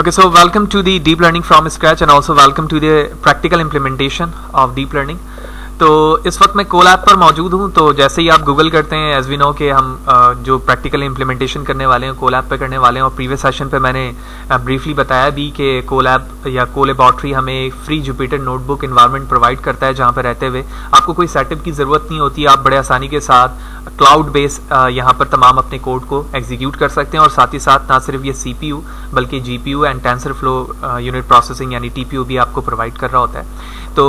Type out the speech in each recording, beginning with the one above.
Okay, so welcome to the deep learning from scratch and also welcome to the practical implementation of deep learning. तो इस वक्त मैं collab पर मौजूद हूँ। तो जैसे ही आप गूगल करते हैं, एज वी नो कि हम जो प्रैक्टिकल इम्प्लीमेंटेशन करने वाले हैं कोलैब पे करने वाले हैं, और प्रीवियस सेशन पे मैंने ब्रीफली बताया भी कि कोलैब या कोलैबोरेटरी हमें एक free Jupyter notebook environment provide करता है जहाँ पर रहते हुए आपको कोई सेटअप की ज़रूरत नहीं होती। आप बड़े आसानी के साथ क्लाउड बेस यहाँ पर तमाम अपने कोड को एग्जीक्यूट कर सकते हैं, और साथ ही साथ ना सिर्फ ये CPU बल्कि GPU and TensorFlow unit processing यानी TPU भी आपको प्रोवाइड कर रहा होता है। तो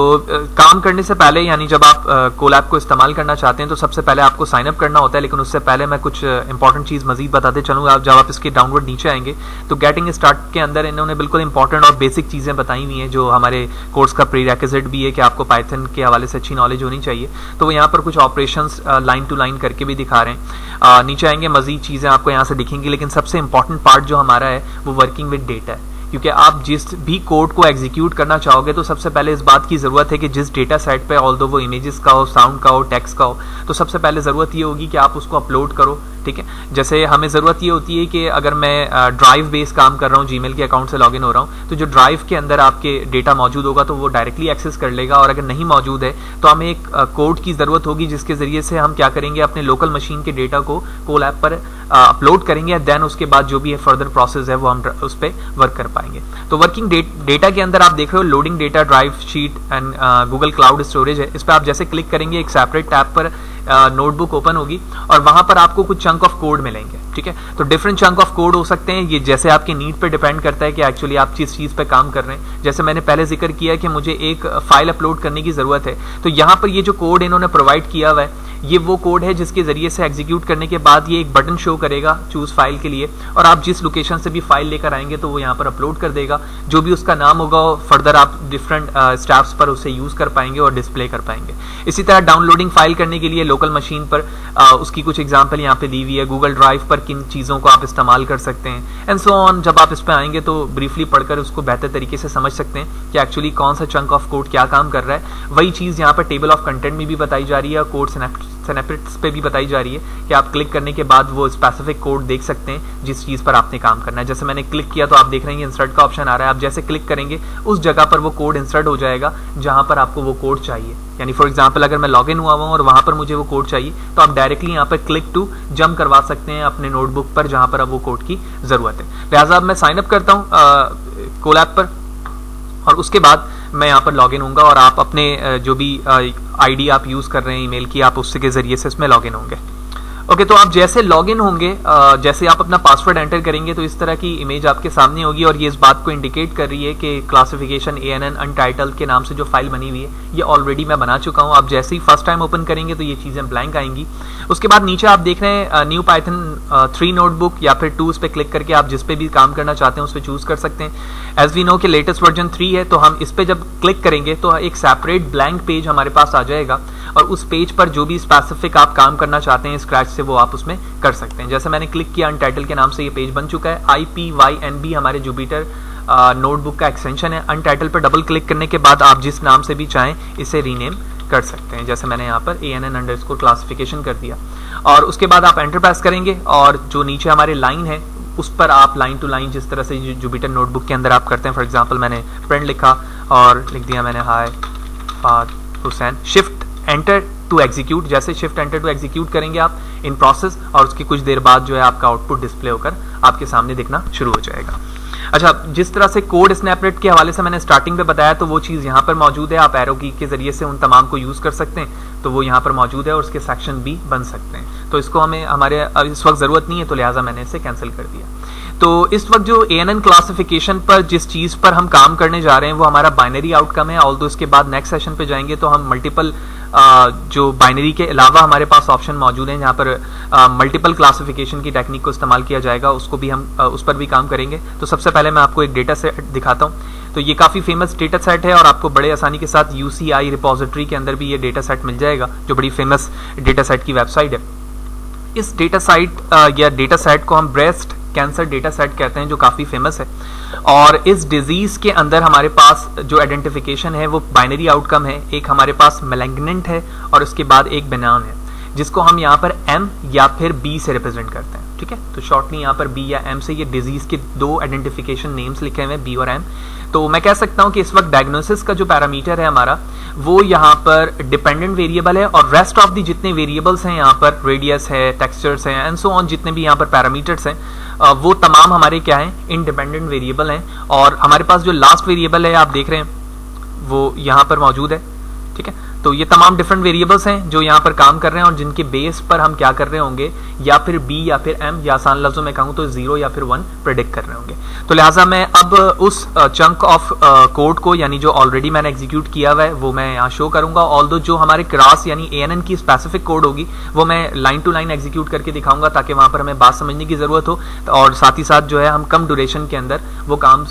काम करने से पहले यानी जब आप कोलैब को इस्तेमाल करना चाहते हैं तो सबसे पहले आपको साइन अप करना होता है, लेकिन उससे पहले मैं कुछ इंपॉर्टेंट चीज़ मजीद बताते चलूँगा। जब आप इसके डाउनवर्ड नीचे आएंगे तो गेटिंग स्टार्ट के अंदर इन्होंने बिल्कुल इंपॉर्टेंट और बेसिक चीज़ें बताई हुई हैं जो हमारे कोर्स का प्रीरेक्विजिट भी है कि आपको पाइथन के हवाले से अच्छी नॉलेज होनी चाहिए। तो वो यहाँ पर कुछ ऑपरेशंस लाइन टू लाइन करके भी दिखा रहे हैं। नीचे आएंगे मजीद चीज़ें आपको यहाँ से दिखेंगी, लेकिन सबसे इंपॉर्टेंट पार्ट जो हमारा है वो वर्किंग विद डेटा है, क्योंकि आप जिस भी कोड को एग्जीक्यूट करना चाहोगे तो सबसे पहले इस बात की ज़रूरत है कि जिस डेटा सेट पे ऑल्दो वो इमेजेस का हो, साउंड का हो, टेक्स्ट का हो, तो सबसे पहले ज़रूरत ये होगी कि आप उसको अपलोड करो। ठीक है, जैसे हमें ज़रूरत ये होती है कि अगर मैं ड्राइव बेस काम कर रहा हूँ, जीमेल के अकाउंट से लॉगिन हो रहा हूँ, तो जो ड्राइव के अंदर आपके डेटा मौजूद होगा तो वो डायरेक्टली एक्सेस कर लेगा, और अगर नहीं मौजूद है तो हमें एक कोड की ज़रूरत होगी जिसके ज़रिए से हम क्या करेंगे, अपने लोकल मशीन के डेटा को कोलैब पर अपलोड करेंगे, देन उसके बाद जो भी है फर्दर प्रोसेस है वो हम उस पर वर्क कर पाएंगे। तो वर्किंग डेटा के अंदर आप देख रहे हो loading data, drive sheet and Google cloud storage है। इस पर आप जैसे क्लिक करेंगे एक सेपरेट टैब पर नोटबुक ओपन होगी और वहां पर आपको कुछ चंक ऑफ कोड मिलेंगे। ठीक है, तो डिफरेंट चंक ऑफ कोड हो सकते हैं, ये जैसे आपकी नीड पे डिपेंड करता है कि एक्चुअली आप किस चीज़ पे काम कर रहे हैं। जैसे मैंने पहले जिक्र किया कि मुझे एक फाइल अपलोड करने की ज़रूरत है, तो यहाँ पर ये जो कोड इन्होंने प्रोवाइड किया हुआ है ये वो कोड है जिसके ज़रिए से एग्जीक्यूट करने के बाद ये एक बटन शो करेगा चूज़ फाइल के लिए, और आप जिस लोकेशन से भी फाइल लेकर आएंगे तो वो यहाँ पर अपलोड कर देगा। जो भी उसका नाम होगा फर्दर आप डिफरेंट स्टेप्स पर उसे यूज़ कर पाएंगे और डिस्प्ले कर पाएंगे। इसी तरह डाउनलोडिंग फाइल करने के लिए लोकल मशीन पर उसकी कुछ एग्जाम्पल यहाँ पे दी हुई है, गूगल ड्राइव पर किन चीज़ों को आप इस्तेमाल कर सकते हैं एंड सो ऑन। जब आप इस पर आएंगे तो ब्रीफली पढ़कर उसको बेहतर तरीके से समझ सकते हैं कि एक्चुअली कौन सा चंक ऑफ कोड क्या काम कर रहा है। वही चीज़ यहाँ पर टेबल ऑफ कंटेंट में भी बताई जा रही है और कोड स्नैपेट्स पे भी बताई जा रही है कि आप क्लिक करने के बाद वो स्पेसिफिक कोड देख सकते हैं जिस चीज़ पर आपने काम करना है। जैसे मैंने क्लिक किया तो आप देख रहे हैं इंसर्ट का ऑप्शन आ रहा है। आप जैसे क्लिक करेंगे उस जगह पर वो कोड इंसर्ट हो जाएगा जहां पर आपको वो कोड चाहिए। यानी फॉर एग्जांपल अगर मैं लॉगिन हुआ हूं और वहां पर मुझे वो कोड चाहिए तो आप डायरेक्टली यहाँ पर क्लिक टू जंप करवा सकते हैं अपने नोटबुक पर जहां पर अब वो कोड की ज़रूरत है। लिहाजा अब मैं साइन अप करता हूँ कोलैब पर और उसके बाद मैं यहाँ पर लॉगिन होऊंगा और आप अपने जो भी आईडी आप यूज़ कर रहे हैं ईमेल की, आप उसके ज़रिए से इसमें लॉगिन होंगे। ओके, तो आप जैसे लॉगिन होंगे, जैसे आप अपना पासवर्ड एंटर करेंगे तो इस तरह की इमेज आपके सामने होगी और ये इस बात को इंडिकेट कर रही है कि क्लासिफिकेशन ANN अनटाइटल्ड के नाम से जो फाइल बनी हुई है ये ऑलरेडी मैं बना चुका हूँ। आप जैसे ही फर्स्ट टाइम ओपन करेंगे तो ये चीज़ें ब्लैंक आएंगी। उसके बाद नीचे आप देख रहे हैं न्यू पाइथन 3 नोटबुक या फिर 2 पे क्लिक करके आप जिस पे भी काम करना चाहते हैं उस पर चूज़ कर सकते हैं। एज वी नो कि लेटेस्ट वर्जन 3 है, तो हम इस पर जब क्लिक करेंगे तो एक सेपरेट ब्लैंक पेज हमारे पास आ जाएगा और उस पेज पर जो भी स्पेसिफिक आप काम करना चाहते हैं स्क्रैच से वो आप उसमें कर सकते हैं। जैसे मैंने क्लिक किया अनटाइटल के नाम से ये पेज बन चुका है। IPYNB हमारे जुपिटर नोटबुक का एक्सटेंशन है। अनटाइटल पर डबल क्लिक करने के बाद आप जिस नाम से भी चाहें इसे रीनेम कर सकते हैं। जैसे मैंने यहाँ पर ANN क्लासिफिकेशन कर दिया और उसके बाद आप एंटर प्रेस करेंगे और जो नीचे हमारे लाइन है उस पर आप लाइन टू लाइन जिस तरह से जुपिटर नोटबुक के अंदर आप करते हैं, फॉर एग्जाम्पल मैंने फ्रेंड लिखा और लिख दिया मैंने hi Fahad Hussain, shift enter to execute. जैसे शिफ्ट एंटर टू एग्जीक्यूट करेंगे आप इन प्रोसेस और उसकी कुछ देर बाद जो है आपका आउटपुट डिस्प्ले होकर आपके सामने दिखना शुरू हो जाएगा। अच्छा, जिस तरह से कोड स्नैपलेट के हवाले से मैंने स्टार्टिंग पे बताया तो वो चीज़ यहाँ पर मौजूद है। आप एरो की के जरिए से उन तमाम को यूज़ कर सकते हैं, तो वो यहाँ पर मौजूद है और उसके सेक्शन भी बन सकते हैं। तो इसको हमें हमारे इस वक्त ज़रूरत नहीं है, तो लिहाजा मैंने इसे कैंसिल कर दिया। तो इस वक्त जो ANN क्लासिफिकेशन पर जिस चीज़ पर हम काम करने जा रहे हैं वो हमारा बाइनरी आउटकम है। ऑल्दो इसके बाद नेक्स्ट सेशन पे जाएंगे तो हम मल्टीपल जो बाइनरी के अलावा हमारे पास ऑप्शन मौजूद हैं जहाँ पर मल्टीपल क्लासिफिकेशन की टेक्निक को इस्तेमाल किया जाएगा, उसको भी हम उस पर भी काम करेंगे। तो सबसे पहले मैं आपको एक डेटा सेट दिखाता हूँ। तो ये काफ़ी फेमस डेटा सेट है और आपको बड़े आसानी के साथ UCI रिपोजिटरी के अंदर भी ये डेटा सेट मिल जाएगा, जो बड़ी फेमस डेटा सेट की वेबसाइट है। इस डेटा साइट या डेटा सेट को हम ब्रेस्ट कैंसर डेटा सेट कहते हैं, जो काफ़ी फेमस है। और इस डिजीज़ के अंदर हमारे पास जो आइडेंटिफिकेशन है वो बाइनरी आउटकम है। एक हमारे पास मैलिग्नेंट है और उसके बाद एक बेनान है, जिसको हम यहाँ पर M या फिर B से रिप्रेजेंट करते हैं। ठीक है। तो शॉर्टली यहाँ पर बी या एम से ये डिजीज के दो आइडेंटिफिकेशन नेम्स लिखे हुए हैं, बी और एम। तो मैं कह सकता हूँ कि इस वक्त डायग्नोसिस का जो पैरामीटर है हमारा वो यहाँ पर डिपेंडेंट वेरिएबल है, और रेस्ट ऑफ दी जितने वेरिएबल्स हैं यहाँ पर, रेडियस है, टेक्सचर्स हैं एंड सो ऑन, जितने भी यहाँ पर पैरामीटर्स हैं वो तमाम हमारे क्या हैं, इंडिपेंडेंट वेरिएबल हैं। और हमारे पास जो लास्ट वेरिएबल है आप देख रहे हैं वो यहाँ पर मौजूद है, ठीक है। तो ये तमाम डिफरेंट वेरिएबल्स हैं जो यहाँ पर काम कर रहे हैं और जिनके बेस पर हम क्या कर रहे होंगे, या फिर बी या फिर एम, या आसान लफ्जों में कहूँ तो 0 या फिर 1 प्रेडिक्ट कर रहे होंगे। तो लिहाजा मैं अब उस चंक ऑफ कोड को, यानी जो ऑलरेडी मैंने एग्जीक्यूट किया हुआ है, वो मैं यहाँ शो करूंगा। ऑल्दो जो हमारे क्लास यानी ANN की स्पेसिफिक कोड होगी वो मैं लाइन टू लाइन एग्जीक्यूट करके दिखाऊंगा, ताकि वहां पर हमें बात समझने की जरूरत हो, और साथ ही साथ जो है हम कम ड्यूरेशन के अंदर वो काम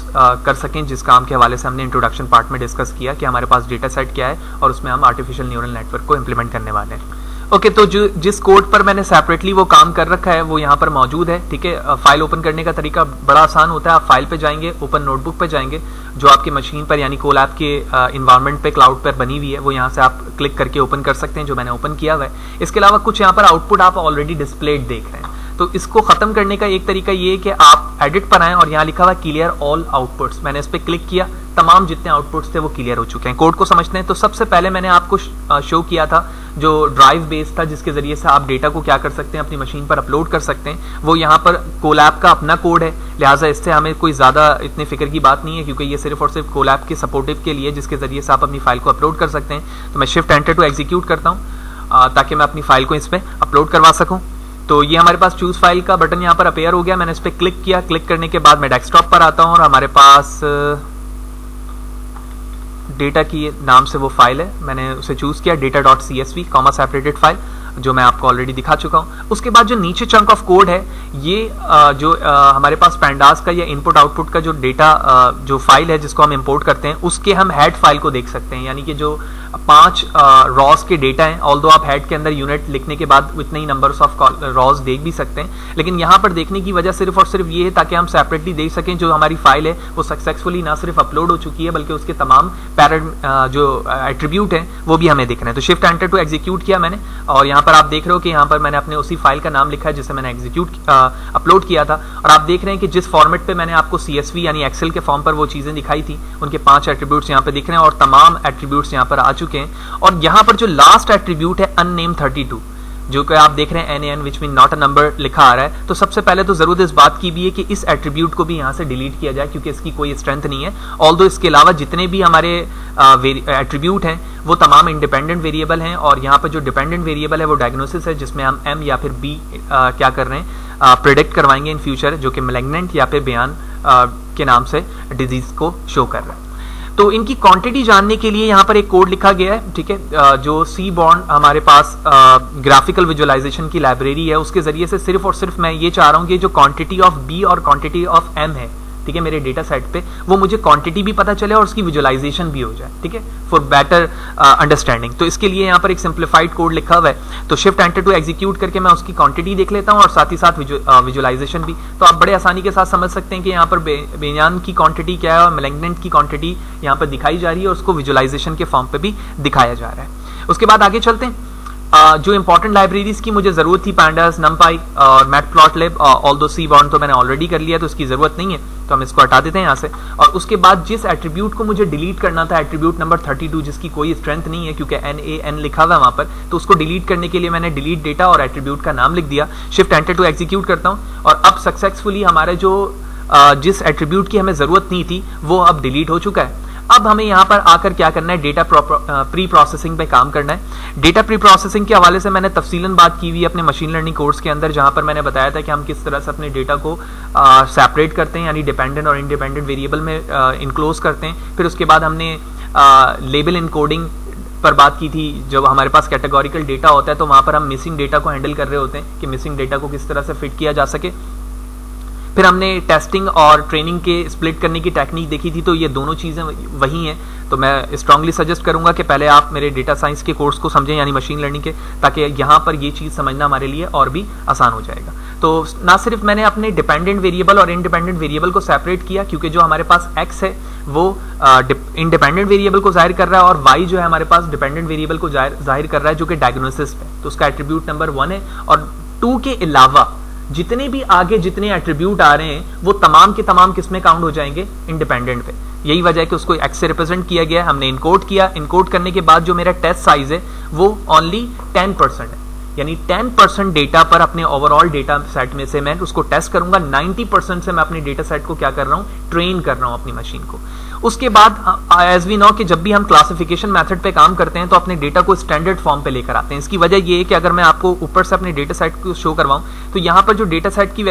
कर सकें, जिस काम के हवाले से हमने इंट्रोडक्शन पार्ट में डिस्कस किया कि हमारे पास डेटा सेट क्या है और उसमें हम आर्टिफिशियल न्यूरल नेटवर्क को इंप्लीमेंट करने वाले हैं। ओके, तो जो जिस कोड पर मैंने सेपरेटली वो काम कर रखा है वो यहाँ पर मौजूद है, ठीक है। फाइल ओपन करने का तरीका बड़ा आसान होता है। आप फाइल पे जाएंगे, ओपन नोटबुक पे जाएंगे, जो आपकी मशीन पर यानी कोलैब के इन्वायरमेंट पे क्लाउड पर बनी हुई है, वो यहाँ से आप क्लिक करके ओपन कर सकते हैं, जो मैंने ओपन किया हुआ है। इसके अलावा कुछ यहाँ पर आउटपुट आप ऑलरेडी डिस्प्लेड देख रहे हैं। तो इसको खत्म करने का एक तरीका ये है कि आप एडिट पर आएं और यहाँ लिखा हुआ क्लियर ऑल आउटपुट्स, मैंने इस पर क्लिक किया, तमाम जितने आउटपुट्स थे वो क्लियर हो चुके हैं। कोड को समझते हैं। तो सबसे पहले मैंने आपको शो किया था जो ड्राइव बेस था, जिसके जरिए से आप डेटा को क्या कर सकते हैं, अपनी मशीन पर अपलोड कर सकते हैं। वो यहाँ पर कोलैब का अपना कोड है, लिहाजा इससे हमें कोई ज्यादा इतने फिक्र की बात नहीं है, क्योंकि ये सिर्फ और सिर्फ कोलैब के सपोर्टिव के लिए, जिसके जरिए से आप अपनी फाइल को अपलोड कर सकते हैं। तो मैं शिफ्ट एंटर टू एग्जीक्यूट करता हूँ ताकि मैं अपनी फाइल को इस पर अपलोड करवा सकूँ। तो ये हमारे पास चूज फाइल का बटन यहाँ पर अपेयर हो गया, मैंने इस पर क्लिक किया। क्लिक करने के बाद मैं डेस्कटॉप पर आता हूँ और हमारे पास डेटा की नाम से वो फाइल है, मैंने उसे चूज किया, data.csv कॉमा सेपरेटेड फाइल, जो मैं आपको ऑलरेडी दिखा चुका हूं। उसके बाद जो नीचे चंक ऑफ कोड है, ये जो हमारे पास पैंडास का या इनपुट आउटपुट का जो डेटा जो फाइल है जिसको हम इंपोर्ट करते हैं, उसके हम हेड फाइल को देख सकते हैं, यानी कि जो 5 रॉस के डेटा हैं। ऑल्दो आप हेड के अंदर यूनिट लिखने के बाद इतने ही नंबर्स ऑफ रॉस देख भी सकते हैं, लेकिन यहाँ पर देखने की वजह सिर्फ और सिर्फ ये है ताकि हम सेपरेटली देख सकें जो हमारी फाइल है वो सक्सेसफुली ना सिर्फ अपलोड हो चुकी है, बल्कि उसके तमाम जो एट्रीब्यूट हैं वो भी हमें दिख रहे हैं। तो शिफ्ट एंटर टू एग्जीक्यूट किया मैंने, और यहाँ पर आप देख रहे हो कि यहाँ पर मैंने अपने उसी फाइल का नाम लिखा है जिसे मैंने एग्जीक्यूट अपलोड किया था। और आप देख रहे हैं कि जिस फॉर्मेट पे मैंने आपको CSV यानी एक्सेल के फॉर्म पर वो चीजें दिखाई थी, उनके 5 एट्रीब्यूट्स यहाँ पे दिख रहे हैं और तमाम एट्रीब्यूट्स यहाँ पर आ चुके हैं। और यहाँ पर जो लास्ट एट्रीब्यूट है अननेम 32, जो कि आप देख रहे हैं NaN which mean not a number लिखा आ रहा है, तो सबसे पहले तो जरूरत इस बात की भी है कि इस एट्रीब्यूट को भी यहाँ से डिलीट किया जाए, क्योंकि इसकी कोई स्ट्रेंथ नहीं है। ऑल्दो इसके अलावा जितने भी हमारे एट्रीब्यूट हैं वो तमाम इंडिपेंडेंट वेरिएबल हैं, और यहाँ पर जो डिपेंडेंट वेरिएबल है वो डायग्नोसिस है, जिसमें हम M या फिर B क्या कर रहे हैं, प्रेडिक्ट करवाएंगे इन फ्यूचर, जो कि मैलिग्नेंट या फिर बयान के नाम से डिजीज को शो कर रहा है। तो इनकी क्वांटिटी जानने के लिए यहाँ पर एक कोड लिखा गया है, ठीक है, जो सीबॉर्न हमारे पास ग्राफिकल विजुअलाइजेशन की लाइब्रेरी है, उसके जरिए से सिर्फ और सिर्फ मैं ये चाह रहा हूँ कि जो क्वांटिटी ऑफ बी और क्वांटिटी ऑफ एम है, ठीक है, मेरे डेटा सेट पे, वो मुझे क्वांटिटी भी पता चले और उसकी विजुअलाइजेशन भी हो जाए, ठीक है, फॉर बेटर अंडरस्टैंडिंग। तो इसके लिए यहाँ पर एक सिंप्लीफाइड कोड लिखा हुआ है। तो शिफ्ट एंटर टू एग्जीक्यूट करके मैं उसकी क्वांटिटी देख लेता हूँ और साथ ही साथ विजुअलाइजेशन भी। तो आप बड़े आसानी के साथ समझ सकते हैं कि यहाँ पर बेयान की क्वांटिटी क्या है और मैलिग्नेंट की क्वांटिटी यहाँ पर दिखाई जा रही है और उसको विजुअलाइजेशन के फॉर्म पे भी दिखाया जा रहा है। उसके बाद आगे चलते हैं। जो इंपॉर्टेंट लाइब्रेरीज की मुझे जरूरत थी, पैंडास, नमपाई और मैटप्लॉटलिब, ऑल्दो सीबॉर्न तो मैंने ऑलरेडी कर लिया, तो इसकी जरूरत नहीं है, तो हम इसको हटा देते हैं यहाँ से। और उसके बाद जिस एट्रीब्यूट को मुझे डिलीट करना था, एट्रीब्यूट नंबर 32, जिसकी कोई स्ट्रेंथ नहीं है क्योंकि NaN लिखा हुआ है वहां पर, तो उसको डिलीट करने के लिए मैंने डिलीट डेटा और एट्रीब्यूट का नाम लिख दिया। शिफ्ट एंटर टू एग्जीक्यूट करता हूँ और अब सक्सेसफुली हमारे जो जिस एट्रीब्यूट की हमें जरूरत नहीं थी वो अब डिलीट हो चुका है। अब हमें यहाँ पर आकर क्या करना है, डेटा प्री प्रोसेसिंग पे काम करना है। डेटा प्री प्रोसेसिंग के हवाले से मैंने तफसीलन बात की हुई अपने मशीन लर्निंग कोर्स के अंदर, जहां पर मैंने बताया था कि हम किस तरह से अपने डेटा को सेपरेट करते हैं, यानी डिपेंडेंट और इंडिपेंडेंट वेरिएबल में इनक्लोज करते हैं। फिर उसके बाद हमने लेबल इनकोडिंग पर बात की थी। जब हमारे पास कैटेगोरिकल डेटा होता है तो वहां पर हम मिसिंग डेटा को हैंडल कर रहे होते हैं कि मिसिंग डेटा को किस तरह से फिट किया जा सके। फिर हमने टेस्टिंग और ट्रेनिंग के स्प्लिट करने की टेक्निक देखी थी, तो ये दोनों चीज़ें वही हैं। तो मैं स्ट्रांगली सजेस्ट करूंगा कि पहले आप मेरे डेटा साइंस के कोर्स को समझें, यानी मशीन लर्निंग के, ताकि यहाँ पर ये चीज़ समझना हमारे लिए और भी आसान हो जाएगा। तो ना सिर्फ मैंने अपने डिपेंडेंट वेरिएबल और इंडिपेंडेंट वेरिएबल को सेपरेट किया, क्योंकि जो हमारे पास x है वो इंडिपेंडेंट वेरिएबल को जाहिर कर रहा है और y जो है हमारे पास डिपेंडेंट वेरिएबल को जाहिर कर रहा है, जो कि डायग्नोसिस पे, तो उसका एट्रीब्यूट नंबर 1 है। और 2 के अलावा जितने भी आगे जितने एट्रीब्यूट आ रहे हैं वो तमाम के तमाम किस में काउंट हो जाएंगे, इंडिपेंडेंट पे। यही वजह है कि उसको एक्स से रिप्रेजेंट किया गया, हमने इनकोड किया, इनकोड करने के बाद जो मेरा टेस्ट साइज है वो ओनली 10% है, यानी 10% डेटा पर अपने ओवरऑल डेटा सेट में से मैं उसको टेस्ट करूंगा, 90% से मैं अपने डेटा सेट को क्या कर रहा हूं, ट्रेन कर रहा हूं अपनी मशीन को। उसके बाद एज वी नो कि जब भी हम क्लासिफिकेशन मेथड पे काम करते हैं तो अपने डेटा को स्टैंडर्ड फॉर्म पे लेकर आते हैं। इसकी वजह ये है कि अगर मैं आपको ऊपर से अपने डेटा सेट को शो करवाऊं तो यहाँ पर जो डेटा सेट की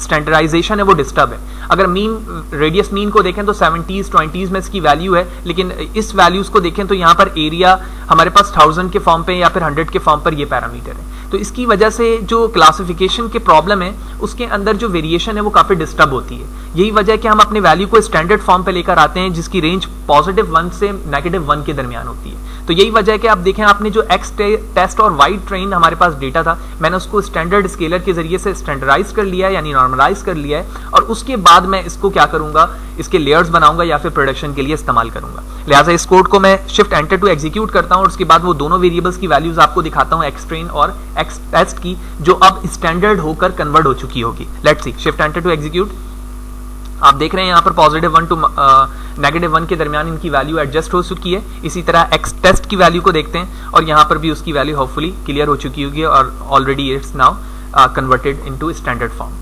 स्टैंडर्डाइजेशन है वो डिस्टर्ब है। अगर मीन रेडियस मीन को देखें तो 70s 20s में इसकी वैल्यू है, लेकिन इस वैल्यूज को देखें तो यहाँ पर एरिया हमारे पास 1000 के फॉर्म पे या फिर 100 के फॉर्म पर ये पैरामीटर है। तो इसकी वजह से जो क्लासिफिकेशन के प्रॉब्लम है उसके अंदर जो वेरिएशन है वो काफी डिस्टर्ब होती है। यही वजह है कि हम अपने वैल्यू को स्टैंडर्ड फॉर्म पे लेकर आते हैं जिसकी रेंज +1 से -1 के दरमियान होती है। तो यही वजह है कि आप देखें आपने जो एक्स टेस्ट और वाई ट्रेन हमारे पास डेटा था, मैंने उसको स्टैंडर्ड स्केलर के जरिए से स्टैंडर्डाइज कर लिया है, यानी नॉर्मलाइज कर लिया है, और उसके बाद मैं इसको क्या करूंगा, इसके लेयर्स बनाऊंगा या फिर प्रोडक्शन के लिए इस्तेमाल करूंगा। लिहाजा इस कोड को मैं शिफ्ट एंटर टू एग्जीक्यूट करता हूं और उसके बाद वो दोनों वेरिएबल्स की वैल्यूज आपको दिखाता हूं, एक्स ट्रेन और एक्स टेस्ट की, जो अब स्टैंडर्ड होकर कन्वर्ट हो चुकी होगी। Let's see, shift enter to execute. आप देख रहे हैं यहाँ पर +1 टू -1 के दरमियान इनकी वैल्यू एडजस्ट हो चुकी है। इसी तरह एक्स टेस्ट की वैल्यू को देखते हैं और यहाँ पर भी उसकी वैल्यू होपफुली क्लियर हो चुकी होगी और already it's now converted into standard form.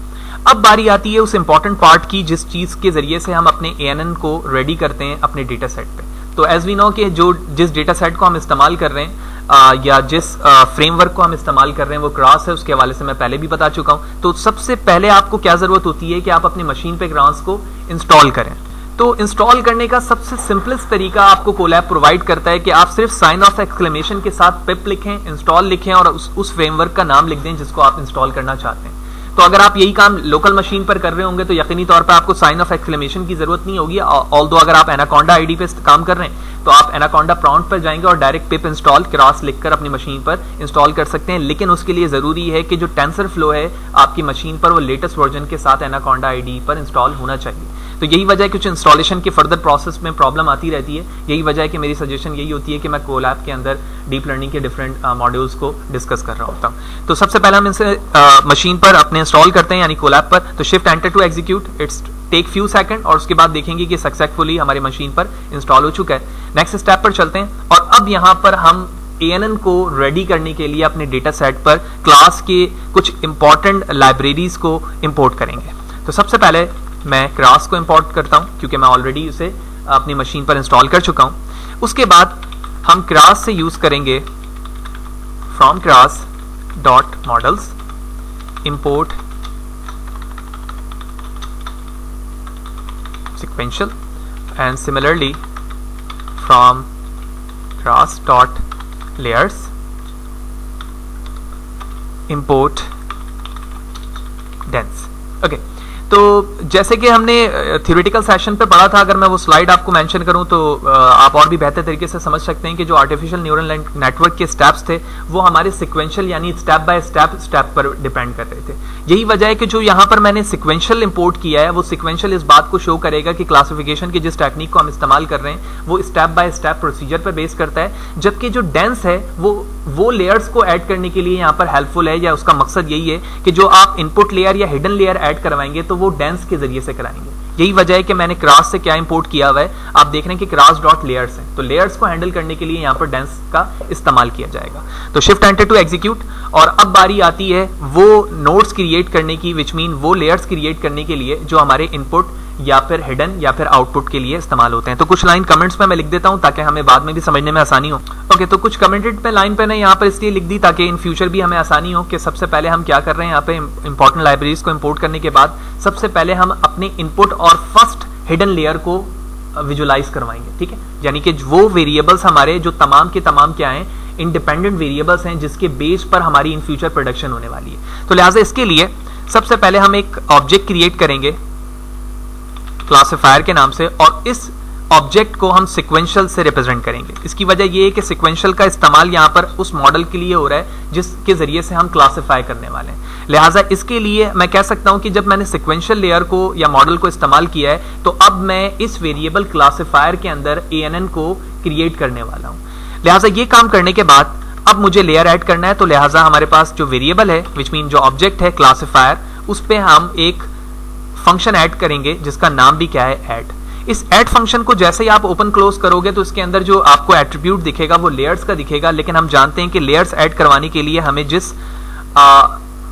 अब बारी आती है उस इंपॉर्टेंट पार्ट की जिस चीज के जरिए से हम अपने ANN को रेडी करते हैं अपने डेटा सेट पे। तो एज वी नो कि जिस डेटा सेट को हम इस्तेमाल कर रहे हैं या जिस फ्रेमवर्क को हम इस्तेमाल कर रहे हैं वो क्रास है, उसके हवाले से मैं पहले भी बता चुका हूं। तो सबसे पहले आपको क्या जरूरत होती है कि आप अपनी मशीन पे क्रास को इंस्टॉल करें। तो इंस्टॉल करने का सबसे सिंपलेस्ट तरीका आपको कोलैब प्रोवाइड करता है कि आप सिर्फ साइन ऑफ एक्सक्लेमेशन के साथ पिप लिखें, इंस्टॉल लिखें और उस फ्रेमवर्क का नाम लिख दें जिसको आप इंस्टॉल करना चाहते हैं। तो अगर आप यही काम लोकल मशीन पर कर रहे होंगे तो यकीनी तौर पर आपको साइन ऑफ एक्सक्लेमेशन की जरूरत नहीं होगी। ऑल्दो अगर आप एनाकोंडा आईडी पे काम कर रहे हैं तो आप एनाकोंडा प्रॉम्प्ट पर जाएंगे और डायरेक्ट पिप इंस्टॉल क्रॉस लिखकर अपनी मशीन पर इंस्टॉल कर सकते हैं। लेकिन उसके लिए जरूरी है कि जो टेंसरफ्लो है आपकी मशीन पर वो लेटेस्ट वर्जन के साथ एनाकोंडा आईडी पर इंस्टॉल होना चाहिए। तो यही वजह है कि कुछ इंस्टॉलेशन के फर्दर प्रोसेस में प्रॉब्लम आती रहती है। यही वजह है कि मेरी सजेशन यही होती है कि मैं कोलैब के अंदर डीप लर्निंग के डिफरेंट मॉड्यूल्स को डिस्कस कर रहा होता हूँ। तो सबसे पहले हम इसे मशीन पर अपने इंस्टॉल करते हैं यानी कोलैब पर। तो shift enter to execute, it's take few second और उसके बाद देखेंगे कि सक्सेसफुली हमारी मशीन पर इंस्टॉल हो चुका है। नेक्स्ट स्टेप पर चलते हैं और अब यहाँ पर हम ANN को रेडी करने के लिए अपने डेटा सेट पर क्लास के कुछ इंपॉर्टेंट लाइब्रेरीज को इंपोर्ट करेंगे। तो सबसे पहले मैं क्लास को इंपोर्ट करता हूं क्योंकि मैं ऑलरेडी उसे अपनी मशीन पर इंस्टॉल कर चुका हूं। उसके बाद हम क्लास से यूज करेंगे from class dot models import sequential and similarly from class dot layers import dense। Okay, तो जैसे कि हमने थ्योरेटिकल सेशन पे पढ़ा था, अगर मैं वो स्लाइड आपको मेंशन करूं तो आप और भी बेहतर तरीके से समझ सकते हैं कि जो आर्टिफिशियल न्यूरल नेटवर्क के स्टेप्स थे वो हमारे सिक्वेंशियल यानी स्टेप बाय स्टेप पर डिपेंड कर रहे थे। यही वजह है कि जो यहाँ पर मैंने सिक्वेंशियल इंपोर्ट किया है वो सिक्वेंशियल इस बात को शो करेगा कि क्लासिफिकेशन की जिस टेक्निक को हम इस्तेमाल कर रहे हैं वो स्टेप बाय स्टेप प्रोसीजर पर बेस करता है, जबकि जो डेंस है वो लेयर्स को ऐड करने के लिए यहाँ पर हेल्पफुल है, या उसका मकसद यही है कि जो आप इनपुट लेयर या हिडन लेयर ऐड करवाएंगे तो वो डेंस के जरिए से कराएंगे। यही वजह है कि मैंने क्रास से क्या इंपोर्ट किया हुआ है, आप देख रहे हैं कि क्रास डॉट लेयर्स है, तो लेयर्स को हैंडल करने के लिए यहाँ पर डेंस का इस्तेमाल किया जाएगा। तो शिफ्ट एंटर टू एग्जीक्यूट और अब बारी आती है वो नोड्स क्रिएट करने की, विच मीन वो लेयर्स क्रिएट करने के लिए जो हमारे इनपुट या फिर हिडन या फिर आउटपुट के लिए इस्तेमाल होते हैं। तो कुछ लाइन कमेंट्स में मैं लिख देता हूं ताकि हमें बाद में भी समझने में आसानी हो। ओके, तो कुछ कमेंटेड पे लाइन पे यहाँ पर इसलिए लिख दी ताकि इन फ्यूचर भी हमें आसानी हो कि सबसे पहले हम क्या कर रहे हैं, यहाँ पे इंपॉर्टेंट लाइब्रेरीज को इंपोर्ट करने के बाद सबसे पहले हम अपने इनपुट और फर्स्ट हिडन लेयर को विजुलाइज करवाएंगे। ठीक है, यानी कि वो वेरिएबल्स हमारे जो तमाम के तमाम क्या हैं, इंडिपेंडेंट वेरिएबल्स हैं जिसके बेस पर हमारी इन फ्यूचर प्रोडक्शन होने वाली है। तो लिहाजा इसके लिए सबसे पहले हम एक ऑब्जेक्ट क्रिएट करेंगे क्लासिफायर के नाम से और इस ऑब्जेक्ट को हम सिक्वेंशियल से रिप्रेजेंट करेंगे। इसकी वजह यह है कि सिक्वेंशियल का इस्तेमाल यहां पर उस मॉडल के लिए हो रहा है जिसके जरिए से हम क्लासिफाई करने वाले हैं। लिहाजा इसके लिए मैं कह सकता हूं कि जब मैंने सिक्वेंशियल लेयर को या मॉडल को इस्तेमाल किया है तो अब मैं इस वेरिएबल क्लासिफायर के अंदर ANN को क्रिएट करने वाला हूं। लिहाजा ये काम करने के बाद अब मुझे लेयर ऐड करना है, तो लिहाजा हमारे पास जो वेरिएबल है विच मीन जो ऑब्जेक्ट है क्लासिफायर, उस पे हम एक फंक्शन ऐड करेंगे जिसका नाम भी क्या है, ऐड। इस ऐड फंक्शन को जैसे ही आप ओपन क्लोज करोगे तो इसके अंदर जो आपको एट्रीब्यूट दिखेगा वो लेयर्स का दिखेगा, लेकिन हम जानते हैं कि लेयर्स ऐड करवाने के लिए हमें जिस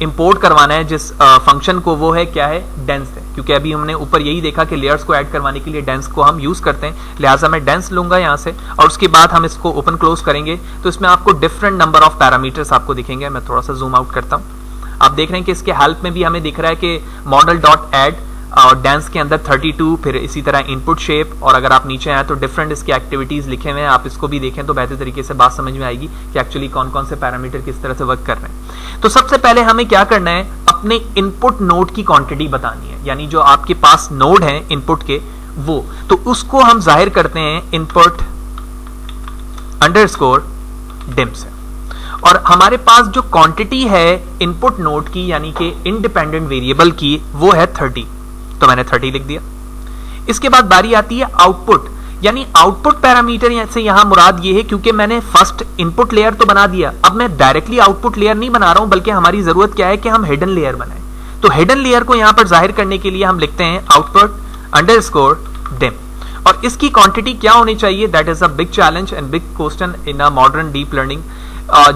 इंपोर्ट करवाना है जिस फंक्शन को, वो है क्या है, डेंस है, क्योंकि अभी हमने ऊपर यही देखा कि लेयर्स को ऐड करवाने के लिए डेंस को हम यूज करते हैं। लिहाजा मैं डेंस लूंगा यहाँ से और उसके बाद हम इसको ओपन क्लोज करेंगे तो इसमें आपको डिफरेंट नंबर ऑफ पैरामीटर्स आपको दिखेंगे। मैं थोड़ा सा जूम आउट करता हूँ, आप देख रहे हैं कि इसके हेल्प में भी हमें दिख रहा है कि मॉडल डॉट ऐड और डेंस के अंदर 32, फिर इसी तरह इनपुट शेप, और अगर आप नीचे आए तो डिफरेंट इसकी एक्टिविटीज लिखे हुए हैं, आप इसको भी देखें तो बेहतर तरीके से बात समझ में आएगी कि एक्चुअली कौन कौन से पैरामीटर किस तरह से वर्क कर रहे हैं। तो सबसे पहले हमें क्या करना है, अपने इनपुट नोड की क्वांटिटी बतानी है, यानी जो आपके पास नोड है इनपुट के वो, तो उसको हम जाहिर करते हैं इनपुट अंडरस्कोर डिम से। और हमारे पास जो क्वांटिटी है इनपुट नोड की यानी कि इंडिपेंडेंट वेरिएबल की, वो है 30, तो मैंने 30 लिख दिया। इसके बाद बारी आती है आउटपुट, यानी आउटपुट पैरामीटर से यहां मुराद ये है, क्योंकि मैंने फर्स्ट इनपुट लेयर तो बना दिया, अब मैं डायरेक्टली आउटपुट लेयर नहीं बना रहा हूं, बल्कि हमारी जरूरत क्या है कि हम हिडन लेयर बनाएं। तो हिडन लेयर को यहां पर जाहिर करने के लिए हम लिखते हैं आउटपुट अंडरस्कोर डिम, और इसकी क्वांटिटी क्या होनी चाहिए, that is a big challenge and big question in a modern deep learning,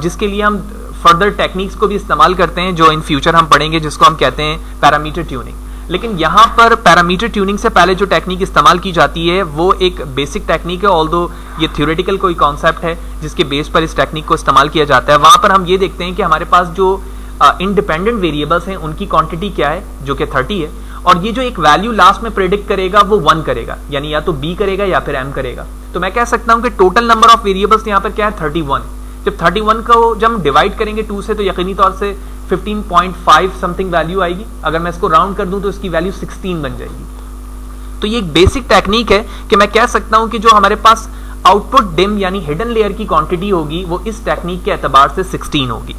जिसके लिए हम फर्दर टेक्निक्स को भी इस्तेमाल करते हैं जो इन फ्यूचर हम पढ़ेंगे, जिसको हम कहते हैं पैरामीटर ट्यूनिंग। लेकिन यहां पर पैरामीटर ट्यूनिंग से पहले जो टेक्निक इस्तेमाल की जाती है वो एक बेसिक टेक्निक है, ऑल्दो ये थ्योरेटिकल कोई कॉन्सेप्ट है जिसके बेस पर इस टेक्निक को इस्तेमाल किया जाता है। वहां पर हम ये देखते हैं कि हमारे पास जो इंडिपेंडेंट वेरिएबल्स हैं उनकी क्वांटिटी क्या है, जो कि 30 है, और ये जो एक वैल्यू लास्ट में प्रेडिक्ट करेगा वो 1 करेगा, यानी या तो बी करेगा या फिर एम करेगा। तो मैं कह सकता हूं कि टोटल नंबर ऑफ वेरिएबल्स यहाँ पर क्या है, 31। जब 31 को जब हम डिवाइड करेंगे 2 से तो यकीनी तौर से 15.5 समथिंग वैल्यू आएगी। अगर मैं इसको राउंड कर दूं तो इसकी वैल्यू 16 बन जाएगी। तो ये एक बेसिक टेक्निक है कि मैं कह सकता हूं कि जो हमारे पास आउटपुट डिम यानी हिडन लेयर की क्वांटिटी होगी वो इस टेक्निक के एतबार से 16 होगी।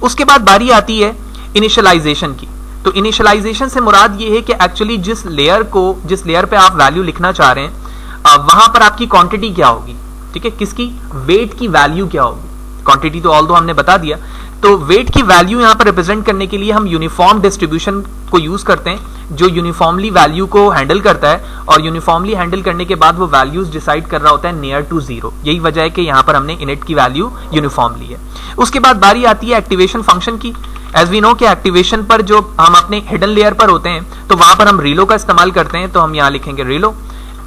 उसके बाद बारी आती है इनिशियलाइजेशन की। तो इनिशियलाइजेशन से मुराद ये है कि एक्चुअली जिस लेयर पे आप वैल्यू लिखना चाह रहे हैं वहां पर आपकी क्वांटिटी क्या होगी, ठीक है, किसकी, वेट की वैल्यू क्या होगी। क्वांटिटी तो ऑल्दो हमने बता दिया, तो वेट की वैल्यू यहां पर रिप्रेजेंट करने के लिए हम यूनिफॉर्म डिस्ट्रीब्यूशन को यूज करते हैं जो यूनिफॉर्मली वैल्यू को हैंडल करता है, और यूनिफॉर्मली हैंडल करने के बाद वो वैल्यूज डिसाइड कर रहा होता है नियर टू 0। यही वजह है कि यहां पर हमने इनिट की वैल्यू यूनिफॉर्मली है। उसके बाद बारी आती है एक्टिवेशन फंक्शन की। एज वी नो कि एक्टिवेशन पर जो हम अपने हिडन लेयर पर होते हैं तो वहां पर हम रीलो का इस्तेमाल करते हैं, तो हम यहां लिखेंगे रीलो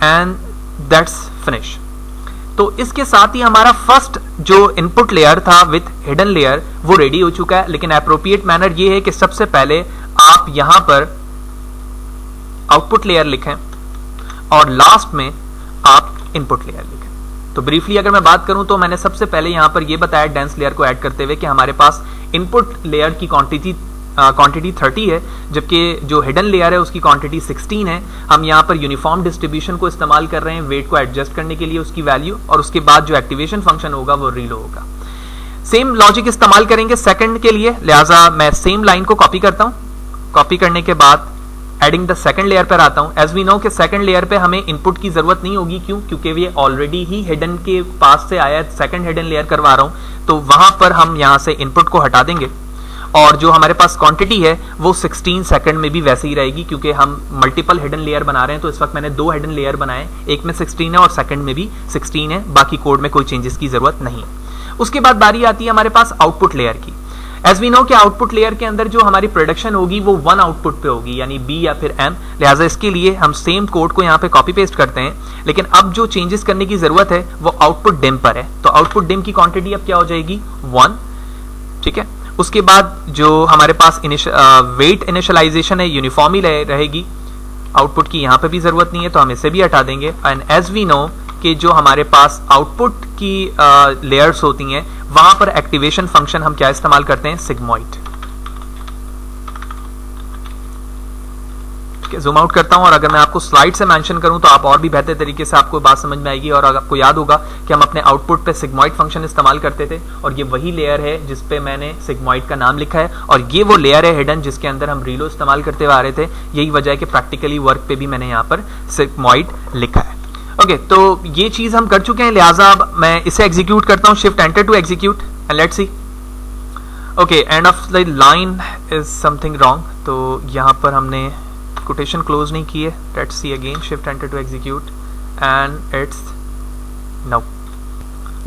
एंड दैट्स फिनिश। तो इसके साथ ही हमारा फर्स्ट जो इनपुट लेयर था विथ हिडन लेयर वो रेडी हो चुका है। लेकिन एप्रोप्रिएट मैनर ये है कि सबसे पहले आप यहां पर आउटपुट लेयर लिखें और लास्ट में आप इनपुट लेयर लिखें। तो ब्रीफली अगर मैं बात करूं तो मैंने सबसे पहले यहां पर यह बताया डेंस लेयर को ऐड करते हुए कि हमारे पास इनपुट लेयर की क्वांटिटी 30 है, जबकि जो हिडन लेयर है उसकी क्वांटिटी 16 है। हम यहाँ पर यूनिफॉर्म डिस्ट्रीब्यूशन को इस्तेमाल कर रहे हैं वेट को एडजस्ट करने के लिए उसकी वैल्यू, और उसके बाद जो एक्टिवेशन फंक्शन होगा वो रीलो होगा। सेम लॉजिक इस्तेमाल करेंगे सेकंड के लिए, लिहाजा मैं सेम लाइन को कॉपी करता हूँ। कॉपी करने के बाद एडिंग द सेकंड लेयर पर आता हूँ। एज वी नो कि सेकंड लेयर पे हमें इनपुट की जरूरत नहीं होगी, क्यों, क्योंकि ये ऑलरेडी ही हिडन के पास से आया है, सेकंड हिडन लेयर करवा रहा हूँ, तो वहां पर हम यहाँ से इनपुट को हटा देंगे और जो हमारे पास क्वांटिटी है वो 16 सेकंड में भी वैसे ही रहेगी, क्योंकि हम मल्टीपल हिडन लेयर बना रहे हैं। तो इस वक्त मैंने 2 हिडन लेयर बनाए, एक में 16 है और सेकंड में भी 16 है, बाकी कोड में कोई चेंजेस की जरूरत नहीं। उसके बाद बारी आती है हमारे पास आउटपुट लेयर की। एज वी नो कि आउटपुट लेयर के अंदर जो हमारी प्रोडक्शन होगी वो 1 आउटपुट पे होगी, यानी बी या फिर एम। लिहाजा इसके लिए हम सेम कोड को यहाँ पे कॉपी पेस्ट करते हैं, लेकिन अब जो चेंजेस करने की जरूरत है वो आउटपुट डिम पर है। तो आउटपुट डिम की क्वांटिटी अब क्या हो जाएगी, 1, ठीक है। उसके बाद जो हमारे पास वेट इनिशियलाइजेशन है यूनिफॉर्मली रहेगी, आउटपुट की यहाँ पे भी जरूरत नहीं है तो हम इसे भी हटा देंगे। एंड एज वी नो कि जो हमारे पास आउटपुट की लेयर्स होती हैं वहां पर एक्टिवेशन फंक्शन हम क्या इस्तेमाल करते हैं, सिग्मॉइड। जूम आउट करता हूं और अगर मैं आपको स्लाइड से मेंशन करूं तो आप और भी बेहतर तरीके से आपको बात समझ में आएगी। और अगर आपको याद होगा कि हम अपने आउटपुट पे सिग्मॉइड फंक्शन इस्तेमाल करते थे, और ये वही लेयर है जिस पे मैंने सिग्मॉइड का नाम लिखा है, और ये वो लेयर है हिडन जिसके अंदर हम रीलो इस्तेमाल करते हुए आ रहे थे। यही वजह है कि प्रैक्टिकली वर्क पे भी मैंने यहाँ पर सिग्मॉइड लिखा है। ओके, तो ये चीज हम कर चुके हैं, लिहाजा अब मैं इसे एग्जीक्यूट करता हूँ, shift enter to execute. And let's see. Okay, end of the line is something wrong, तो यहाँ पर हमने कोटेशन क्लोज नहीं की है। Let's see again, shift enter to execute and it's no.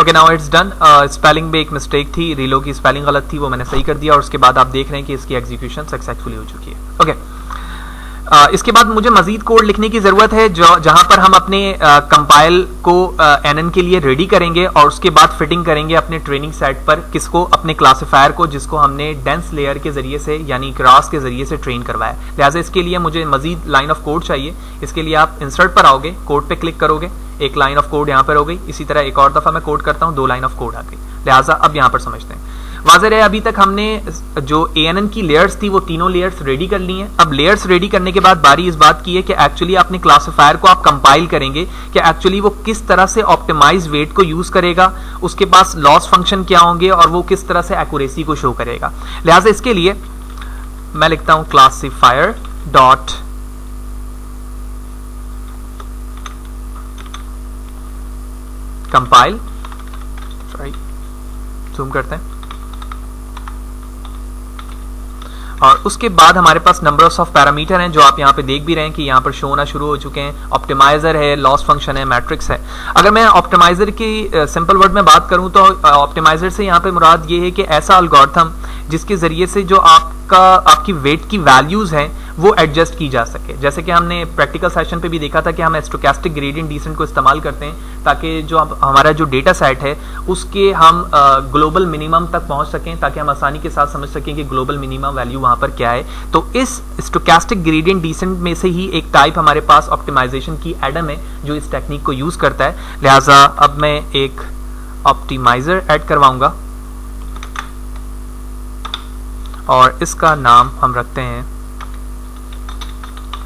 Okay, now it's done. Spelling में एक mistake थी, रीलो की स्पेलिंग गलत थी, वो मैंने सही कर दिया और उसके बाद आप देख रहे हैं कि इसकी एग्जीक्यूशन सक्सेसफुली हो चुकी है। ओके, इसके बाद मुझे मजीद कोड लिखने की जरूरत है जहां पर हम अपने कंपाइल को एनएन के लिए रेडी करेंगे और उसके बाद फिटिंग करेंगे अपने ट्रेनिंग सेट पर, किसको, अपने क्लासिफायर को, जिसको हमने डेंस लेयर के जरिए से यानी क्रास के जरिए से ट्रेन करवाया। लिहाजा इसके लिए मुझे मजीद लाइन ऑफ कोड चाहिए। इसके लिए आप इंसर्ट पर आओगे, कोड पे क्लिक करोगे, एक लाइन ऑफ कोड यहाँ पर हो गई। इसी तरह एक और दफा मैं कोड करता हूँ, 2 लाइन ऑफ कोड आ गई। लिहाजा अब यहाँ पर समझते हैं। वाज़ेह है, अभी तक हमने जो ANN की लेयर्स थी वो तीनों लेयर्स रेडी कर ली हैं। अब लेयर्स रेडी करने के बाद बारी इस बात की है कि एक्चुअली अपने क्लासिफायर को आप कंपाइल करेंगे कि एक्चुअली वो किस तरह से ऑप्टिमाइज वेट को यूज करेगा, उसके पास लॉस फंक्शन क्या होंगे और वो किस तरह से एक्यूरेसी को शो करेगा। लिहाजा इसके लिए मैं लिखता हूं क्लासिफायर डॉट कंपाइल, जूम करते हैं, और उसके बाद हमारे पास नंबर्स ऑफ पैरामीटर हैं जो आप यहाँ पे देख भी रहे हैं कि यहाँ पर शो होना शुरू हो चुके हैं। ऑप्टिमाइजर है, लॉस फंक्शन है, मैट्रिक्स है। अगर मैं ऑप्टिमाइजर की सिंपल वर्ड में बात करूँ तो ऑप्टिमाइजर से यहाँ पे मुराद ये है कि ऐसा एल्गोरिथम जिसके जरिए से जो आपकी वेट की वैल्यूज हैं वो एडजस्ट की जा सके। जैसे कि हमने प्रैक्टिकल सेशन पे भी देखा था कि हम स्टोकेस्टिक ग्रेडियंट डिसेंट को इस्तेमाल करते हैं ताकि जो हमारा जो डेटा सेट है उसके हम ग्लोबल मिनिमम तक पहुंच सकें, ताकि हम आसानी के साथ समझ सकें कि ग्लोबल मिनिमम वैल्यू वहां पर क्या है। तो इस स्टोकेस्टिक ग्रेडियंट डिसेंट में से ही एक टाइप हमारे पास ऑप्टिमाइजेशन की एडम है जो इस टेक्निक को यूज करता है। लिहाजा अब मैं एक ऑप्टिमाइजर ऐड करवाऊंगा और इसका नाम हम रखते हैं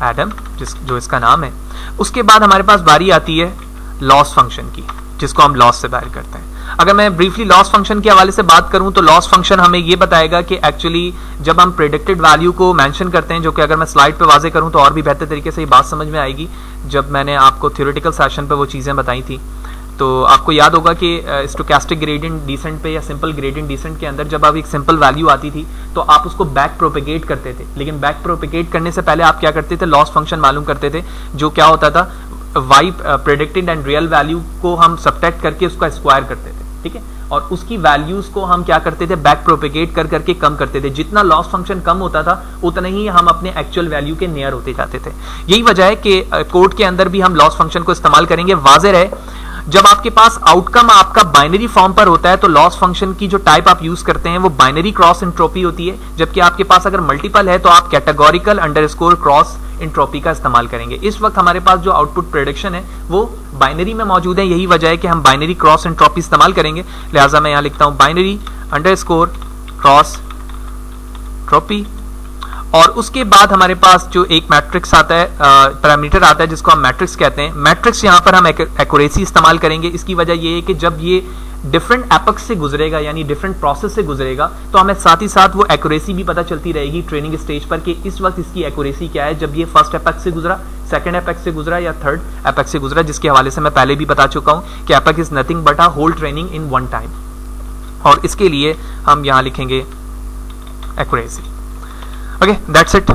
एडम, जो इसका नाम है। उसके बाद हमारे पास बारी आती है लॉस फंक्शन की, जिसको हम लॉस से बाहर करते हैं। अगर मैं ब्रीफली लॉस फंक्शन के हवाले से बात करूं तो लॉस फंक्शन हमें यह बताएगा कि एक्चुअली जब हम प्रेडिक्टेड वैल्यू को मेंशन करते हैं, जो कि अगर मैं स्लाइड पे वाजे करूं तो और भी बेहतर तरीके से ये बात समझ में आएगी, जब मैंने आपको थ्योरेटिकल सेशन पे वो चीजें बताई थी, तो आपको याद होगा कि स्टोकेस्टिक ग्रेडियंट डिसेंट पे या सिंपल ग्रेडियंट डिसेंट के अंदर जब आप एक सिंपल वैल्यू आती थी तो आप उसको बैक प्रोपेगेट करते थे। लेकिन बैक प्रोपेगेट करने से पहले आप क्या करते थे, लॉस फंक्शन मालूम करते थे, जो क्या होता था, Y predicted and real value को हम सब्ट्रैक्ट करके उसका स्क्वायर करते थे, ठीक है, और उसकी वैल्यूज को हम क्या करते थे, बैक प्रोपेगेट कर करके कम करते थे। जितना लॉस फंक्शन कम होता था उतना ही हम अपने एक्चुअल वैल्यू के नियर होते जाते थे। यही वजह है कि कोड के अंदर भी हम लॉस फंक्शन को इस्तेमाल करेंगे। वाज़ेह है, जब आपके पास आउटकम आपका बाइनरी फॉर्म पर होता है तो लॉस फंक्शन की जो टाइप आप यूज करते हैं वो बाइनरी क्रॉस एंट्रोपी होती है, जबकि आपके पास अगर मल्टीपल है तो आप कैटेगोरिकल अंडरस्कोर क्रॉस एंट्रोपी का इस्तेमाल करेंगे। इस वक्त हमारे पास जो आउटपुट प्रेडिक्शन है वो बाइनरी में मौजूद है, यही वजह है कि हम बाइनरी क्रॉस एंट्रोपी इस्तेमाल करेंगे। लिहाजा मैं यहां लिखता हूं बाइनरी अंडरस्कोर क्रॉस एंट्रोपी, और उसके बाद हमारे पास जो एक मैट्रिक्स आता है, पैरामीटर आता है जिसको हम मैट्रिक्स कहते हैं। मैट्रिक्स यहाँ पर हम एक्यूरेसी इस्तेमाल करेंगे। इसकी वजह ये है कि जब ये डिफरेंट एपक्स से गुजरेगा यानी डिफरेंट प्रोसेस से गुजरेगा तो हमें साथ ही साथ वो एक्यूरेसी भी पता चलती रहेगी ट्रेनिंग स्टेज पर कि इस वक्त इसकी एक्यूरेसी क्या है, जब ये फर्स्ट एपक्स से गुजरा, सेकंड एपक्स से गुजरा या थर्ड एपक्स से गुजरा, जिसके हवाले से मैं पहले भी बता चुका हूं कि epoch is nothing but a whole training in one time. और इसके लिए हम यहां लिखेंगे accuracy. Okay, that's it.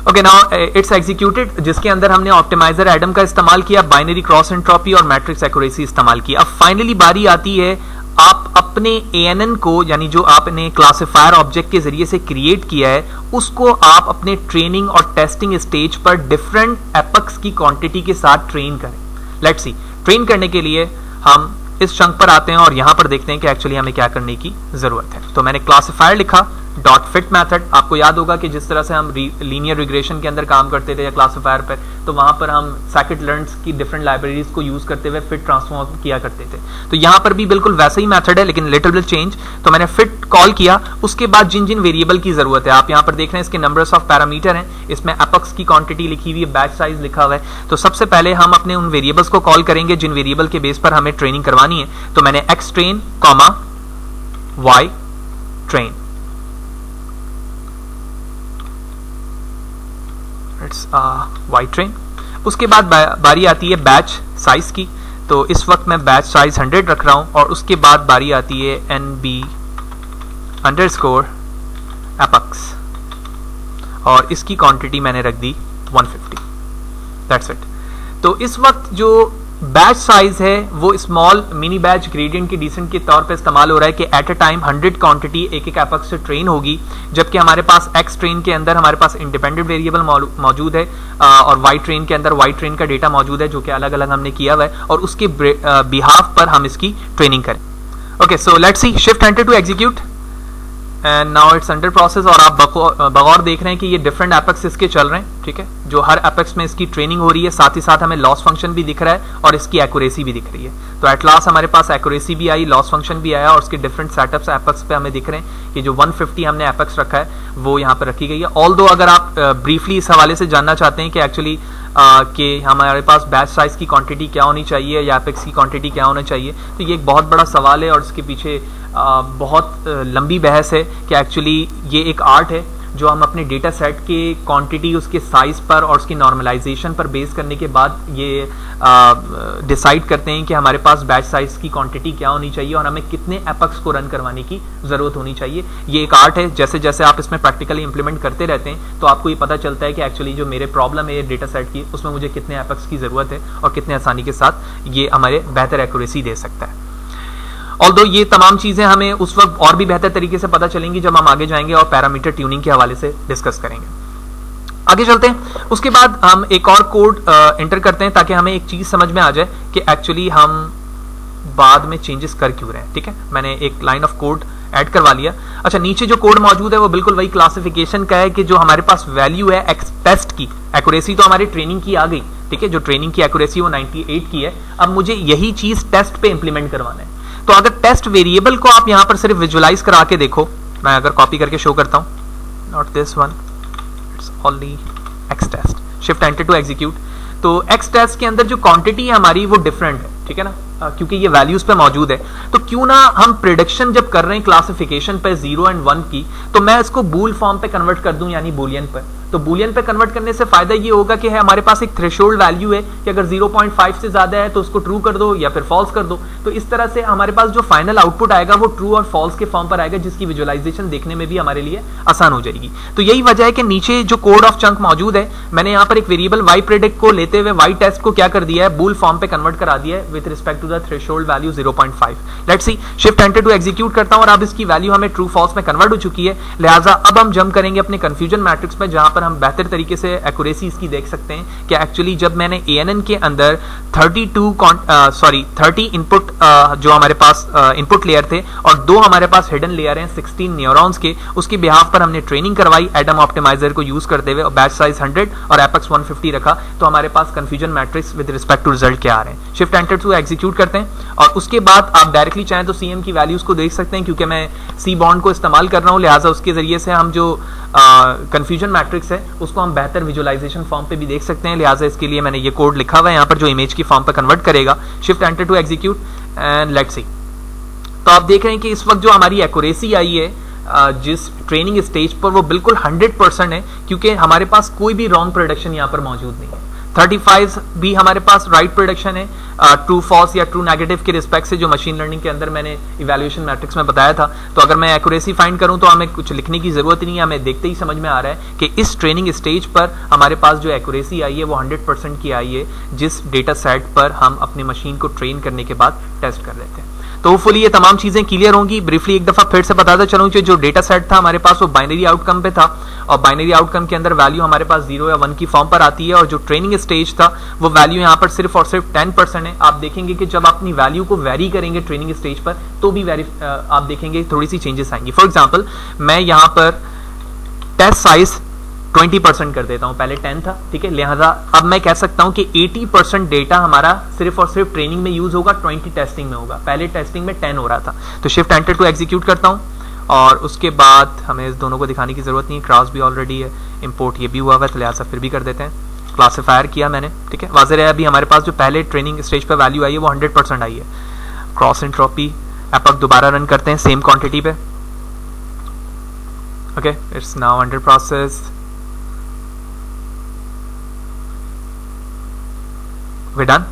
Okay, now it's executed, जिसके अंदर हमने ऑप्टिमाइजर एडम का इस्तेमाल किया, बाइनरी क्रॉस एंट्रोपी और मैट्रिक्स एक्यूरेसी इस्तेमाल की। अब फाइनली बारी आती है आप अपने ANN को, यानी जो आपने क्लासिफायर ऑब्जेक्ट के जरिए से क्रिएट किया है, उसको आप अपने ट्रेनिंग और टेस्टिंग स्टेज पर डिफरेंट एपक्स की क्वांटिटी के साथ ट्रेन करें। लेट्स सी, ट्रेन करने के लिए हम इस चंक पर आते हैं और यहां पर देखते हैं कि एक्चुअली हमें क्या करने की जरूरत है। तो मैंने क्लासिफायर लिखा डॉट फिट मेथड। आपको याद होगा कि जिस तरह से हम लीनियर रिग्रेशन के अंदर काम करते थे या क्लासिफायर पर, तो वहां पर हम सैकिट लर्न्स की डिफरेंट लाइब्रेरीज को यूज करते हुए फिट ट्रांसफॉर्म किया करते थे। तो यहां पर भी बिल्कुल वैसा ही मेथड है लेकिन लिटिल बिट चेंज। तो मैंने फिट कॉल किया, उसके बाद जिन जिन वेरिएबल की जरूरत है आप यहां पर देख रहे हैं, इसके नंबर्स ऑफ पैरामीटर हैं, इसमें एपक्स की क्वांटिटी लिखी हुई है, बैच साइज लिखा हुआ है। तो सबसे पहले हम अपने उन वेरिएबल्स को कॉल करेंगे जिन वेरिएबल के बेस पर हमें ट्रेनिंग करवानी है। तो मैंने X train comma Y train, Y train. उसके बाद बारी आती है बैच साइज की। तो इस वक्त मैं बैच साइज 100 रख रहा हूं और उसके बाद बारी आती है NB अंडरस्कोर एपक्स और इसकी क्वांटिटी मैंने रख दी 150। That's it. तो इस वक्त जो बैच साइज है वो स्मॉल मिनी बैच ग्रेडियंट की डिसेंट के तौर पे इस्तेमाल हो रहा है कि एट अ टाइम 100 क्वांटिटी एक एक एपक्स से ट्रेन होगी, जबकि हमारे पास एक्स ट्रेन के अंदर हमारे पास इंडिपेंडेंट वेरिएबल मौजूद है और वाई ट्रेन के अंदर वाई ट्रेन का डेटा मौजूद है जो कि अलग अलग हमने किया हुआ है और उसके बिहाफ पर हम इसकी ट्रेनिंग करें। Okay, so let's see, shift enter to execute and now it's under process. और आप बगौर देख रहे हैं कि ये डिफरेंट एपेक्स इसके चल रहे हैं, ठीक है, जो हर एपेक्स में इसकी ट्रेनिंग हो रही है, साथ ही साथ हमें लॉस फंक्शन भी दिख रहा है और इसकी एक्यूरेसी भी दिख रही है। तो एट लास्ट हमारे पास एक्यूरेसी भी आई, लॉस फंक्शन भी आया और उसके डिफरेंट सेटअप्स एपेक्स पे हमें दिख रहे हैं कि जो 150 हमने एपेक्स रखा है वो यहाँ पर रखी गई है। ऑल्दो अगर आप ब्रीफली इस हवाले से जानना चाहते हैं कि एक्चुअली कि हमारे पास बैच साइज की क्वांटिटी क्या होनी चाहिए या एपेक्स की क्वांटिटी क्या होना चाहिए, तो ये एक बहुत बड़ा सवाल है और इसके पीछे बहुत लंबी बहस है कि एक्चुअली ये एक आर्ट है जो हम अपने डेटा सेट के क्वांटिटी उसके साइज पर और उसकी नॉर्मलाइजेशन पर बेस करने के बाद ये डिसाइड करते हैं कि हमारे पास बैच साइज की क्वांटिटी क्या होनी चाहिए और हमें कितने एपक्स को रन करवाने की ज़रूरत होनी चाहिए। ये एक आर्ट है, जैसे जैसे आप इसमें प्रैक्टिकली इंप्लीमेंट करते रहते हैं तो आपको ये पता चलता है कि एक्चुअली जो मेरे प्रॉब्लम है डेटा सेट की उसमें मुझे कितने एपक्स की ज़रूरत है और कितने आसानी के साथ ये हमारे बेहतर एक्यूरेसी दे सकता है। ऑल्दो ये तमाम चीजें हमें उस वक्त और भी बेहतर तरीके से पता चलेंगी जब हम आगे जाएंगे और पैरामीटर ट्यूनिंग के हवाले से डिस्कस करेंगे। आगे चलते हैं, उसके बाद हम एक और कोड एंटर करते हैं ताकि हमें एक चीज समझ में आ जाए कि एक्चुअली हम बाद में चेंजेस कर क्यों रहे हैं। ठीक है, मैंने एक लाइन ऑफ कोड ऐड करवा लिया। अच्छा, नीचे जो कोड मौजूद है वो बिल्कुल वही क्लासिफिकेशन का है कि जो हमारे पास वैल्यू है एक्स टेस्ट की, एक्यूरेसी तो हमारी ट्रेनिंग की आ गई, ठीक है, जो ट्रेनिंग की एक्यूरेसी वो 98 की है। अब मुझे यही चीज टेस्ट पे इंप्लीमेंट करवाना है। तो अगर टेस्ट वेरिएबल को आप यहां पर सिर्फ विजुअलाइज करा के देखो, मैं अगर कॉपी करके शो करता हूं, not this one, it's only X test, shift enter to execute. तो एक्स टेस्ट के अंदर जो क्वांटिटी है हमारी वो डिफरेंट है, ठीक है ना, क्योंकि ये वैल्यूज पे मौजूद है। तो क्यों ना हम प्रिडिक्शन जब कर रहे हैं क्लासिफिकेशन पे 0 एंड 1 की, तो मैं इसको बूल फॉर्म पे कन्वर्ट कर दूं, यानी बूलियन पर। तो बूलियन पे कन्वर्ट करने से फायदा ये होगा कि है हमारे पास एक थ्रेशोल्ड वैल्यू है कि अगर 0.5 से ज्यादा है तो उसको ट्रू कर दो या फिर फॉल्स कर दो। तो इस तरह से हमारे पास जो फाइनल आउटपुट आएगा वो ट्रू और फॉल्स के फॉर्म पर आएगा, जिसकी विजुअलाइजेशन देखने में भी हमारे लिए आसान हो जाएगी। तो यही वजह है कि नीचे जो कोड ऑफ चंक मौजूद है, मैंने यहाँ पर एक वेरिएबल वाई प्रेडिक्ट को लेते हुए वाई टेस्ट को क्या कर दिया है, बूल फॉर्म पे कन्वर्ट करा दिया है with respect to the threshold value 0.5। Let's see, shift enter to execute करता हूं और अब इसकी वैल्यू हमें ट्रू फॉल्स में कन्वर्ट हो चुकी है। लिहाजा अब हम जंप करेंगे अपने कंफ्यूजन मैट्रिक्स में, जहां पर हम बेहतर तरीके से एक्यूरेसी इसकी देख सकते हैं कि एक्चुअली जब मैंने ANN के अंदर 30 इनपुट जो हमारे पास इनपुट लेयर थे और 2 हमारे पास हिडन लेयर हैं 16 न्यूरॉन्स के, उसके बिहाफ पर हमने ट्रेनिंग करवाई एडम ऑप्टिमाइजर को यूज करते हुए और बैच साइज 100 और एपेक्स 150 रखा। तो हमारे पास confusion matrix with respect to result क्या आ रहे हैं। शिफ्ट एंटर टू एग्जीक्यूट करते हैं और उसके बाद आप डायरेक्टली चाहें तो CM की वैल्यूज को देख सकते हैं, क्योंकि मैं C बॉन्ड को इस्तेमाल कर रहा हूं, लिहाजा उसके जरिए से हम जो कंफ्यूजन मैट्रिक्स है उसको हम बेहतर विजुअलाइजेशन फॉर्म पे भी देख सकते हैं। लिहाजा इसके लिए मैंने ये कोड लिखा हुआ है यहाँ पर जो इमेज की फॉर्म पे कन्वर्ट करेगा। Shift enter to execute and let's see. तो आप देख रहे हैं कि इस वक्त जो हमारी एक्यूरेसी आई है जिस ट्रेनिंग स्टेज पर वो बिल्कुल 100% है, क्योंकि हमारे पास कोई भी रॉन्ग प्रोडक्शन यहाँ पर मौजूद नहीं है। 35 भी हमारे पास राइट प्रोडक्शन है ट्रू फॉल्स या ट्रू नेगेटिव के रिस्पेक्ट से, जो मशीन लर्निंग के अंदर मैंने इवैल्यूएशन मैट्रिक्स में बताया था। तो अगर मैं एक्यूरेसी फाइंड करूं तो हमें कुछ लिखने की जरूरत नहीं है, हमें देखते ही समझ में आ रहा है कि इस ट्रेनिंग स्टेज पर हमारे पास जो एक्यूरेसी आई है वो 100% की आई है, जिस डेटा सेट पर हम अपनी मशीन को ट्रेन करने के बाद टेस्ट कर रहे थे। तो होपफुली ये तमाम चीजें क्लियर होंगी। ब्रीफली एक दफा फिर से बताता चलूं कि जो डेटा सेट था हमारे पास वो बाइनरी आउटकम पे था और बाइनरी आउटकम के अंदर वैल्यू हमारे पास 0 या 1 की फॉर्म पर आती है और जो ट्रेनिंग स्टेज था वो वैल्यू यहाँ पर सिर्फ और सिर्फ 10% है। आप देखेंगे कि जब अपनी वैल्यू को वेरी करेंगे ट्रेनिंग स्टेज पर तो भी आप देखेंगे थोड़ी सी चेंजेस आएंगी। फॉर एग्जाम्पल मैं यहाँ पर टेस्ट साइज 20% कर देता हूं, पहले 10 था, ठीक है, लिहाजा अब मैं कह सकता हूं कि 80% डेटा हमारा सिर्फ और सिर्फ ट्रेनिंग में यूज होगा, 20 टेस्टिंग में होगा। पहले टेस्टिंग में 10 हो रहा था। तो शिफ्ट एंटर टू एग्जीक्यूट करता हूं और उसके बाद हमें इस दोनों को दिखाने की जरूरत नहीं है, क्रॉस भी ऑलरेडी है, इंपोर्ट ये भी हुआ है, तो लिहाजा फिर भी कर देते हैं। क्लासीफायर किया मैंने, ठीक है, वाज़ेह है अभी हमारे पास जो पहले ट्रेनिंग स्टेज पर वैल्यू आई है वो 100% आई है। क्रॉस एंट्रोपी एपक दोबारा रन करते हैं सेम क्वांटिटी पे। Okay, it's now under process. We're done.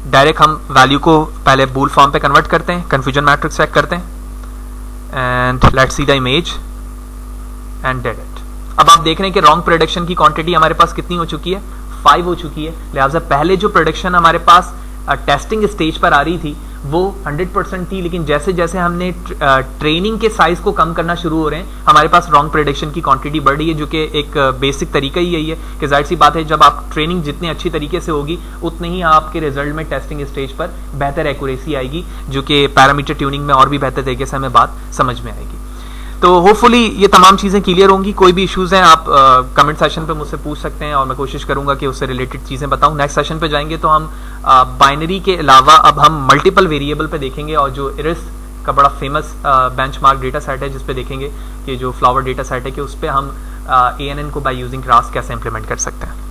Direct हम वैल्यू को पहले बूल फॉर्म पे कन्वर्ट करते हैं, कन्फ्यूजन मैट्रिक्स चेक करते हैं and let's see the image and did it. अब आप देख रहे हैं कि रॉन्ग प्रेडिक्शन की क्वांटिटी हमारे पास कितनी हो चुकी है, 5 हो चुकी है। लिहाजा पहले जो प्रेडिक्शन हमारे पास टेस्टिंग स्टेज पर आ रही थी वो 100% थी, लेकिन जैसे जैसे हमने ट्रेनिंग के साइज को कम करना शुरू हो रहे हैं हमारे पास रॉन्ग प्रेडिक्शन की क्वांटिटी बढ़ रही है, जो कि एक बेसिक तरीका ही यही है कि जाहिर सी बात है जब आप ट्रेनिंग जितनी अच्छी तरीके से होगी उतने ही आपके रिजल्ट में टेस्टिंग स्टेज पर बेहतर एक्यूरेसी आएगी, जो कि पैरामीटर ट्यूनिंग में और भी बेहतर तरीके से हमें बात समझ में आएगी। तो होपफुली ये तमाम चीज़ें क्लियर होंगी। कोई भी इश्यूज हैं आप कमेंट सेशन पे मुझसे पूछ सकते हैं और मैं कोशिश करूंगा कि उससे रिलेटेड चीज़ें बताऊं। नेक्स्ट सेशन पे जाएंगे तो हम बाइनरी के अलावा अब हम मल्टीपल वेरिएबल पे देखेंगे और जो इरिस का बड़ा फेमस बेंचमार्क डेटा सेट है जिस पे देखेंगे कि जो फ्लावर डेटा सेट है कि उस पर हम ANN को बाय यूजिंग क्लास कैसे इंप्लीमेंट कर सकते हैं।